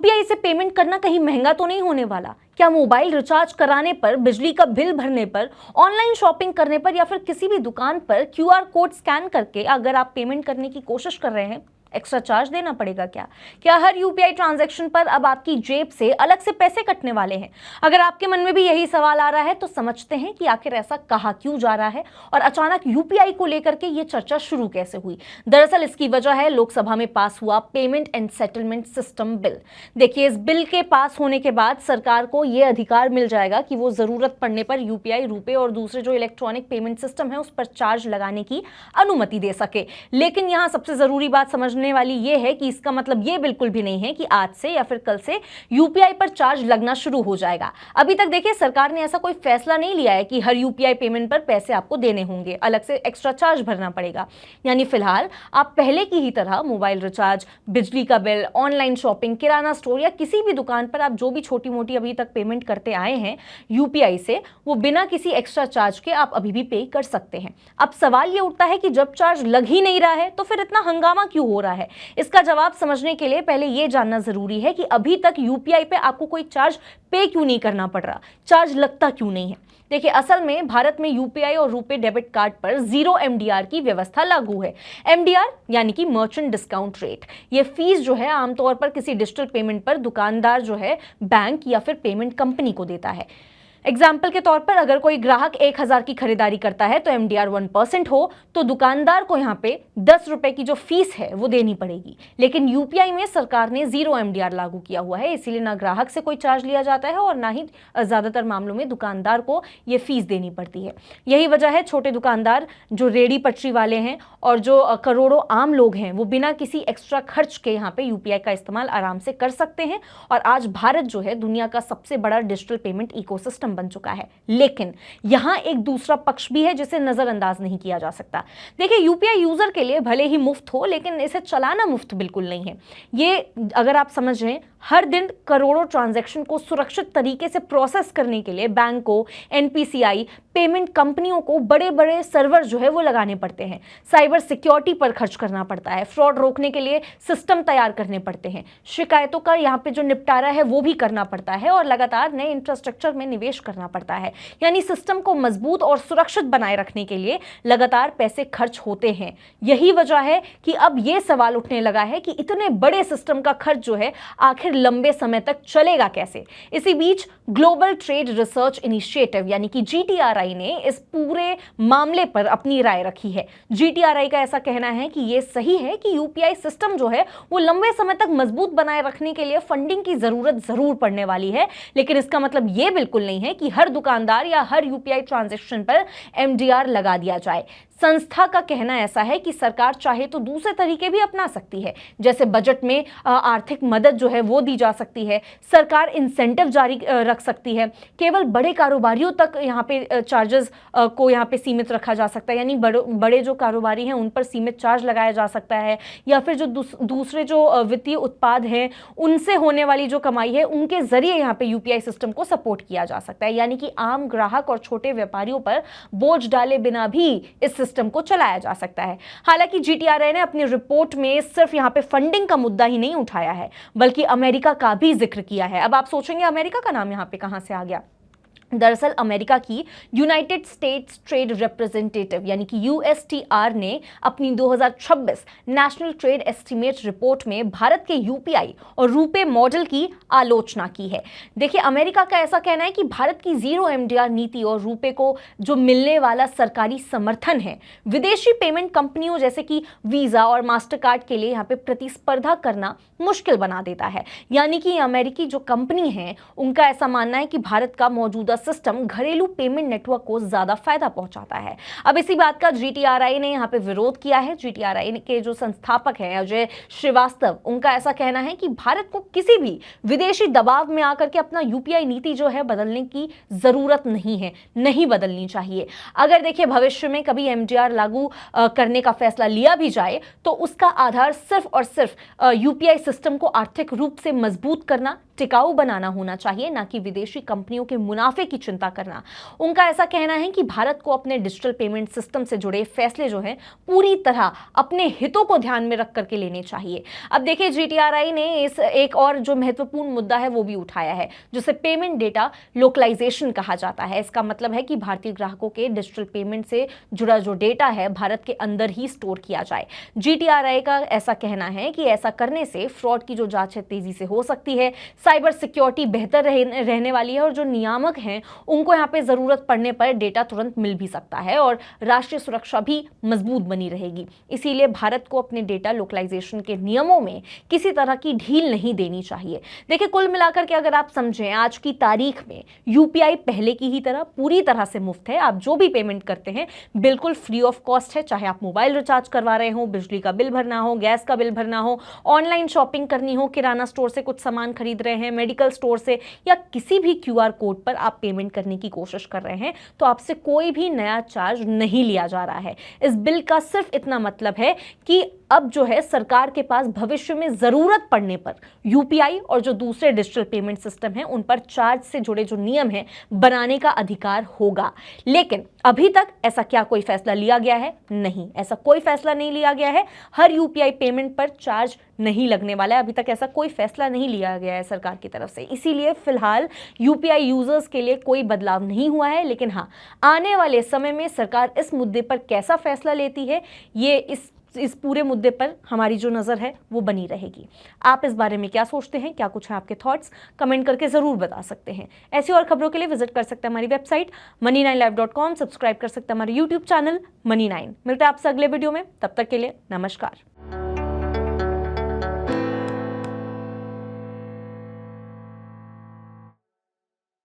UPI से payment करना कहीं महंगा तो नहीं होने वाला? क्या मोबाइल रिचार्ज कराने पर, बिजली का बिल भरने पर, ऑनलाइन शॉपिंग करने पर या फिर किसी भी दुकान पर क्यूआर कोड स्कैन करके अगर आप पेमेंट करने की कोशिश कर रहे हैं, एक्स्ट्रा चार्ज देना पड़ेगा क्या? क्या हर यूपीआई ट्रांजैक्शन पर अब आपकी जेब से अलग से पैसे कटने वाले हैं? अगर आपके मन में भी यही सवाल आ रहा है तो समझते हैं कि आखिर ऐसा कहा क्यों जा रहा है और अचानक यूपीआई को लेकर के ये चर्चा शुरू कैसे हुई। दरअसल इसकी वजह है लोकसभा में पास हुआ payment and settlement system bill. देखिए, इस बिल के पास होने के बाद सरकार को यह अधिकार मिल जाएगा कि वो जरूरत पड़ने पर यूपीआई, रुपे और दूसरे जो इलेक्ट्रॉनिक पेमेंट सिस्टम है उस पर चार्ज लगाने की अनुमति दे सके। लेकिन यहां सबसे जरूरी बात समझने वाली ये है कि इसका मतलब ये बिल्कुल भी नहीं है कि आज से या फिर कल से यूपीआई पर चार्ज लगना शुरू हो जाएगा। अभी तक देखिए, सरकार ने ऐसा कोई फैसला नहीं लिया है कि हर यूपीआई पेमेंट पर पैसे आपको देने होंगे, अलग से एक्स्ट्रा चार्ज भरना पड़ेगा। यानी फिलहाल आप पहले की ही तरह मोबाइल रिचार्ज, बिजली का बिल, ऑनलाइन शॉपिंग, किराना स्टोर या किसी भी दुकान पर आप जो भी छोटी मोटी अभी तक पेमेंट करते आए हैं यूपीआई से, वो बिना किसी एक्स्ट्रा चार्ज के आप अभी भी पे कर सकते हैं। अब सवाल ये उठता है कि जब चार्ज लग ही नहीं रहा है तो फिर इतना हंगामा क्यों हो रहा है? इसका जवाब समझने के लिए पहले यह जानना जरूरी है कि अभी तक यूपीआई पे आपको कोई चार्ज पे क्यों नहीं करना पड़ रहा, चार्ज लगता क्यों नहीं है। देखिए, असल में भारत में यूपीआई और रुपे डेबिट कार्ड पर 0 एमडीआर की व्यवस्था लागू है। एमडीआर यानी कि मर्चेंट डिस्काउंट रेट। ये फीस जो है आमतौर पर किसी डिजिटल पेमेंट पर दुकानदार जो है बैंक या फिर पेमेंट कंपनी को देता है। एग्जाम्पल के तौर पर अगर कोई ग्राहक 1000 की खरीदारी करता है तो एमडीआर 1% हो तो दुकानदार को यहाँ पे 10 रुपए की जो फीस है वो देनी पड़ेगी। लेकिन यूपीआई में सरकार ने 0 एमडीआर लागू किया हुआ है, इसीलिए ना ग्राहक से कोई चार्ज लिया जाता है और ना ही ज्यादातर मामलों में दुकानदार को ये फीस देनी पड़ती है। यही वजह है छोटे दुकानदार, जो रेडी पटरी वाले हैं और जो करोड़ों आम लोग हैं, वो बिना किसी एक्स्ट्रा खर्च के यहाँ पे यूपीआई का इस्तेमाल आराम से कर सकते हैं। और आज भारत जो है दुनिया का सबसे बड़ा डिजिटल पेमेंट इकोसिस्टम बन चुका है। लेकिन यहां एक दूसरा पक्ष भी है जिसे नजरअंदाज नहीं किया जा सकता। देखिए, यूपीआई यूजर के लिए भले ही मुफ्त हो, लेकिन इसे चलाना मुफ्त बिल्कुल नहीं है। ये अगर आप समझ रहे हैं, हर दिन करोड़ों ट्रांजैक्शन को सुरक्षित तरीके से प्रोसेस करने के लिए बैंकों, एनपीसीआई, पेमेंट कंपनियों को बड़े बड़े सर्वर जो है वो लगाने पड़ते हैं। साइबर सिक्योरिटी पर खर्च करना पड़ता है, फ्रॉड रोकने के लिए सिस्टम तैयार करने पड़ते हैं, शिकायतों का यहाँ पे जो निपटारा है वो भी करना पड़ता है और लगातार नए इंफ्रास्ट्रक्चर में निवेश करना पड़ता है। यानी सिस्टम को मजबूत और सुरक्षित बनाए रखने के लिए लगातार पैसे खर्च होते हैं। यही वजह है कि अब यह सवाल उठने लगा है कि इतने बड़े सिस्टम का खर्च जो है आखिर लंबे समय तक चलेगा कैसे। इसी बीच ग्लोबल ट्रेड रिसर्च इनिशिएटिव यानी कि जीटीआरआई ने इस पूरे मामले पर अपनी राय रखी है। जीटीआरआई का ऐसा कहना है कि यह सही है कि यूपीआई सिस्टम जो है वो लंबे समय तक मजबूत बनाए रखने के लिए फंडिंग की जरूरत जरूर पड़ने वाली है, लेकिन इसका मतलब यह बिल्कुल नहीं है कि हर दुकानदार या हर यूपीआई ट्रांजैक्शन पर एमडीआर लगा दिया जाए। संस्था का कहना ऐसा है कि सरकार चाहे तो दूसरे तरीके भी अपना सकती है, जैसे बजट में आर्थिक मदद जो है वो दी जा सकती है, सरकार इंसेंटिव जारी रख सकती है, केवल बड़े कारोबारियों तक यहाँ पे चार्जेस को यहाँ पे सीमित रखा जा सकता है, यानी बड़े जो कारोबारी हैं उन पर सीमित चार्ज लगाया जा सकता है, या फिर जो दूसरे जो वित्तीय उत्पाद हैं उनसे होने वाली जो कमाई है उनके जरिए यहाँ पे यूपीआई सिस्टम को सपोर्ट किया जा सकता है। यानी कि आम ग्राहक और छोटे व्यापारियों पर बोझ डाले बिना भी इस सिस्टम को चलाया जा सकता है। हालांकि जीटीआरआई ने अपनी रिपोर्ट में सिर्फ यहां पे फंडिंग का मुद्दा ही नहीं उठाया है, बल्कि अमेरिका का भी जिक्र किया है। अब आप सोचेंगे अमेरिका का नाम यहां पे कहां से आ गया। दरअसल अमेरिका की यूनाइटेड स्टेट्स ट्रेड रिप्रेजेंटेटिव यानी कि यूएसटीआर ने अपनी 2026 नेशनल ट्रेड एस्टीमेट रिपोर्ट में भारत के यूपीआई और रुपे मॉडल की आलोचना की है। देखिए, अमेरिका का ऐसा कहना है कि भारत की 0 एमडीआर नीति और रुपे को जो मिलने वाला सरकारी समर्थन है विदेशी पेमेंट कंपनियों जैसे कि वीजा और मास्टर कार्ड के लिए यहाँ पे प्रतिस्पर्धा करना मुश्किल बना देता है। यानी कि अमेरिकी जो कंपनी है उनका ऐसा मानना है कि भारत का मौजूदा सिस्टम घरेलू पेमेंट नेटवर्क को ज्यादा फायदा पहुंचाता है। अब इसी बात का जीटीआरआई ने यहां पे विरोध किया है। जीटीआरआई के जो संस्थापक हैं अजय श्रीवास्तव, उनका ऐसा कहना है कि भारत को किसी भी विदेशी दबाव में आकर के अपना यूपीआई नीति जो है बदलने की जरूरत नहीं है, नहीं बदलनी चाहिए। अगर देखिए भविष्य में कभी एमडीआर लागू करने का फैसला लिया भी जाए तो उसका आधार सिर्फ और सिर्फ यूपीआई सिस्टम को आर्थिक रूप से मजबूत करना, टिकाऊ बनाना होना चाहिए, ना कि विदेशी कंपनियों के मुनाफे की चिंता करना। उनका ऐसा कहना है कि भारत को अपने डिजिटल पेमेंट सिस्टम से जुड़े फैसले जो हैं पूरी तरह अपने हितों को ध्यान में रख करके लेने चाहिए। अब देखिए, GTRI ने इस एक और जो महत्वपूर्ण मुद्दा है वो भी उठाया है, जिसे पेमेंट डेटा लोकलाइजेशन कहा जाता है। इसका मतलब है कि भारतीय ग्राहकों के डिजिटल पेमेंट से जुड़ा जो डेटा है भारत के अंदर ही स्टोर किया जाए। GTRI का ऐसा कहना है कि ऐसा करने से फ्रॉड की जो जांच है तेजी से हो सकती है, साइबर सिक्योरिटी बेहतर रहने वाली है और जो नियामक हैं उनको यहाँ पे जरूरत पड़ने पर डेटा तुरंत मिल भी सकता है और राष्ट्रीय सुरक्षा भी मजबूत बनी रहेगी। इसीलिए भारत को अपने डेटा लोकलाइजेशन के नियमों में किसी तरह की ढील नहीं देनी चाहिए। देखिए, कुल मिलाकर के अगर आप समझें, आज की तारीख में UPI पहले की ही तरह पूरी तरह से मुफ्त है। आप जो भी पेमेंट करते हैं बिल्कुल फ्री ऑफ कॉस्ट है, चाहे आप मोबाइल रिचार्ज करवा रहे हो, बिजली का बिल भरना हो, गैस का बिल भरना हो, ऑनलाइन शॉपिंग करनी हो, किराना स्टोर से कुछ सामान खरीद रहे हैं, मेडिकल स्टोर से, या किसी भी QR कोड पर आप पेमेंट करने की कोशिश कर रहे हैं तो आपसे कोई भी नया चार्ज नहीं लिया जा रहा है। इस बिल का सिर्फ इतना मतलब है कि अब जो है सरकार के पास भविष्य में जरूरत पड़ने पर UPI और जो दूसरे डिजिटल पेमेंट सिस्टम हैं उन पर चार्ज से जुड़े जो नियम हैं बनाने का अधिकार होगा। लेकिन अभी तक ऐसा क्या कोई फैसला लिया गया है? नहीं, ऐसा कोई फैसला नहीं लिया गया है। हर UPI पेमेंट पर चार्ज नहीं लगने वाला है। अभी तक ऐसा कोई फैसला नहीं लिया गया है सरकार की तरफ से। इसीलिए फिलहाल UPI यूजर्स के लिए कोई बदलाव नहीं हुआ है। लेकिन हाँ, आने वाले समय में सरकार इस मुद्दे पर कैसा फैसला लेती है, ये इस पूरे मुद्दे पर हमारी जो नज़र है वो बनी रहेगी। आप इस बारे में क्या सोचते हैं? क्या कुछ है आपके थॉट्स? कमेंट करके ज़रूर बता सकते हैं। ऐसी और खबरों के लिए विजिट कर सकते हैं हमारी वेबसाइट money9live.com, सब्सक्राइब कर सकते हैं हमारे YouTube चैनल Money9। मिलते हैं आपसे अगले वीडियो में, तब तक के लिए नमस्कार।